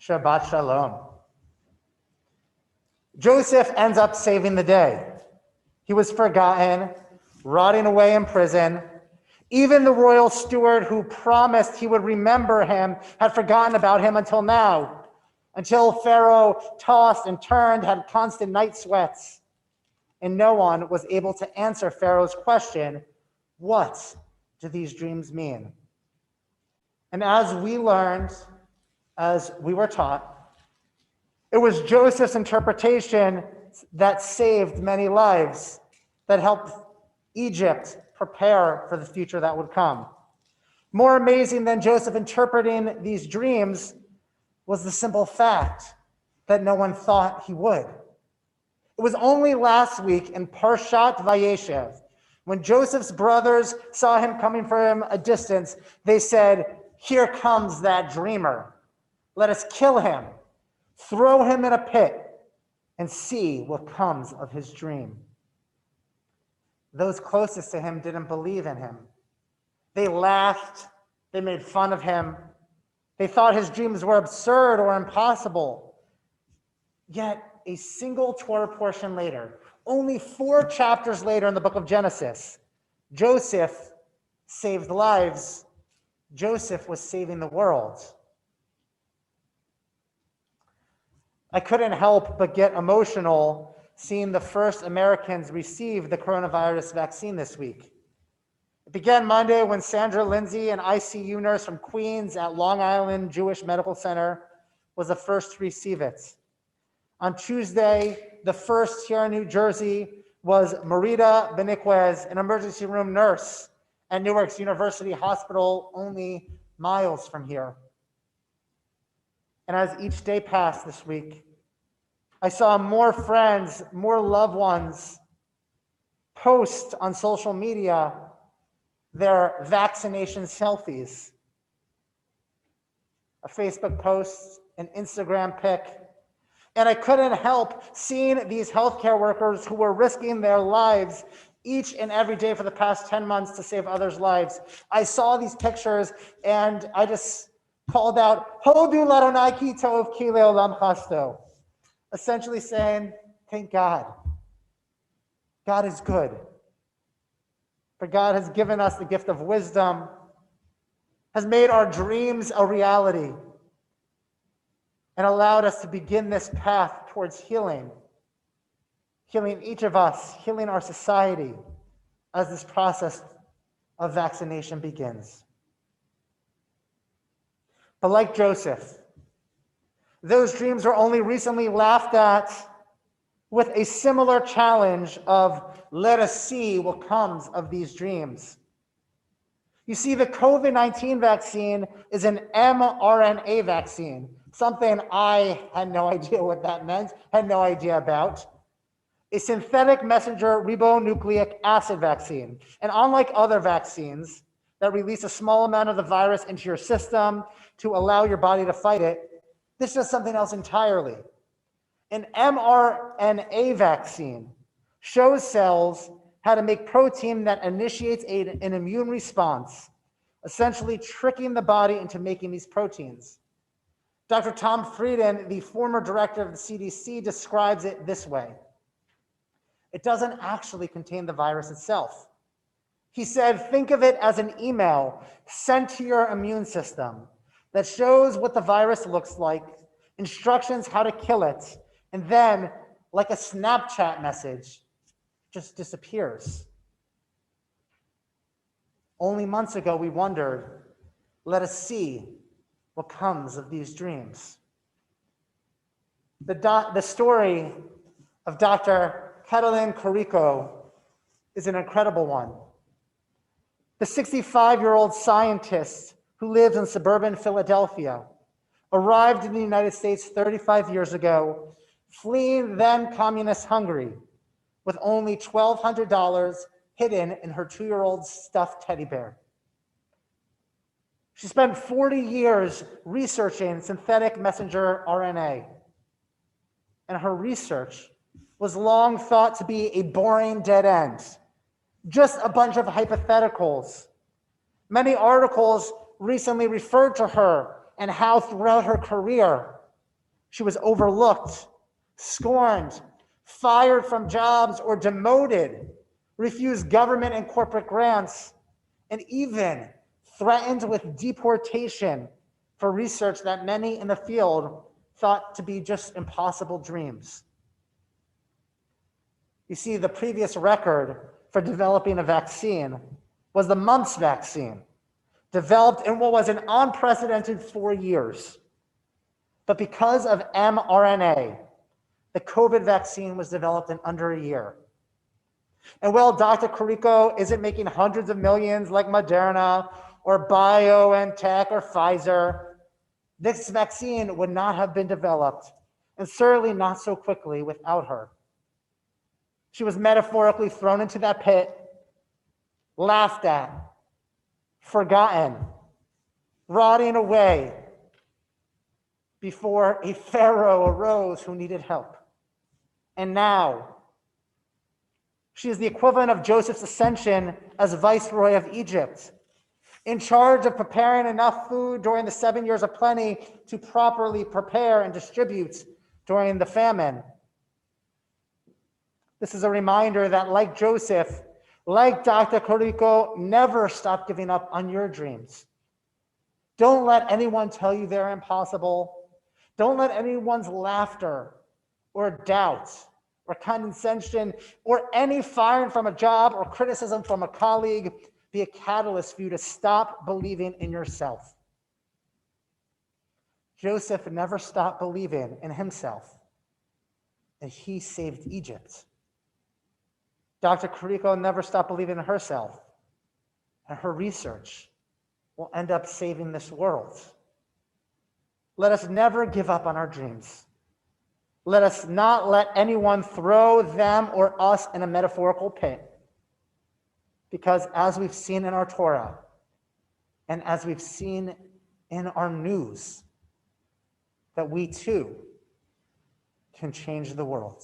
Shabbat Shalom. Joseph ends up saving the day. He was forgotten, rotting away in prison. Even the royal steward who promised he would remember him had forgotten about him until now, until Pharaoh tossed and turned, had constant night sweats, and no one was able to answer Pharaoh's question, what do these dreams mean? And as we learned, as we were taught, it was Joseph's interpretation that saved many lives, that helped Egypt prepare for the future that would come. More amazing than Joseph interpreting these dreams was the simple fact that no one thought he would. It was only last week in Parashat Vayeshev, when Joseph's brothers saw him coming from a distance, they said, "Here comes that dreamer. Let us kill him, throw him in a pit, and see what comes of his dream." Those closest to him didn't believe in him. They laughed, they made fun of him. They thought his dreams were absurd or impossible. Yet a single Torah portion later, only 4 chapters later in the book of Genesis, Joseph saved lives. Joseph was saving the world. I couldn't help but get emotional seeing the first Americans receive the coronavirus vaccine this week. It began Monday when Sandra Lindsay, an ICU nurse from Queens at Long Island Jewish Medical Center, was the first to receive it. On Tuesday, the first here in New Jersey was Marita Beniquez, an emergency room nurse at Newark's University Hospital, only miles from here. And as each day passed this week, I saw more friends, more loved ones post on social media their vaccination selfies. A Facebook post, an Instagram pic. And I couldn't help seeing these healthcare workers who were risking their lives each and every day for the past 10 months to save others' lives. I saw these pictures and I just called out, Hodu Ladonai ki tov ki leolam chasto, essentially saying, thank God. God is good. For God has given us the gift of wisdom, has made our dreams a reality, and allowed us to begin this path towards healing each of us, healing our society as this process of vaccination begins. But like Joseph, those dreams were only recently laughed at with a similar challenge of let us see what comes of these dreams. You see, the COVID-19 vaccine is an mRNA vaccine, something I had no idea what that meant, had no idea about. A synthetic messenger ribonucleic acid vaccine. And unlike other vaccines that release a small amount of the virus into your system to allow your body to fight it, this is something else entirely. An mRNA vaccine shows cells how to make protein that initiates an immune response, essentially tricking the body into making these proteins. Dr. Tom Frieden, the former director of the CDC, describes it this way. It doesn't actually contain the virus itself. He said, think of it as an email sent to your immune system that shows what the virus looks like, instructions how to kill it, and then, like a Snapchat message, just disappears. Only months ago, we wondered, let us see what comes of these dreams. The story of Dr. Catalin Carrico is an incredible one. The 65-year-old scientist who lives in suburban Philadelphia arrived in the United States 35 years ago, fleeing then communist Hungary, with only $1,200 hidden in her 2-year-old stuffed teddy bear. She spent 40 years researching synthetic messenger RNA, and her research was long thought to be a boring dead end, just a bunch of hypotheticals. Many articles recently referred to her and how throughout her career, She was overlooked, scorned, fired from jobs or demoted, refused government and corporate grants, and even threatened with deportation for research that many in the field thought to be just impossible dreams. You see, the previous record for developing a vaccine was the mumps vaccine, developed in what was an unprecedented 4 years. But because of mRNA, the COVID vaccine was developed in under a year. And while Dr. Carrico isn't making hundreds of millions like Moderna or BioNTech or Pfizer, this vaccine would not have been developed, and certainly not so quickly without her. She was metaphorically thrown into that pit, laughed at, forgotten, rotting away before a pharaoh arose who needed help. And now, she is the equivalent of Joseph's ascension as viceroy of Egypt, in charge of preparing enough food during the 7 years of plenty to properly prepare and distribute during the famine. This is a reminder that, like Joseph, like Dr. Carrico, never stop giving up on your dreams. Don't let anyone tell you they're impossible. Don't let anyone's laughter or doubt or condescension or any firing from a job or criticism from a colleague be a catalyst for you to stop believing in yourself. Joseph never stopped believing in himself, and he saved Egypt. Dr. Carrico never stopped believing in herself, and her research will end up saving this world. Let us never give up on our dreams. Let us not let anyone throw them or us in a metaphorical pit. Because as we've seen in our Torah, and as we've seen in our news, that we too can change the world.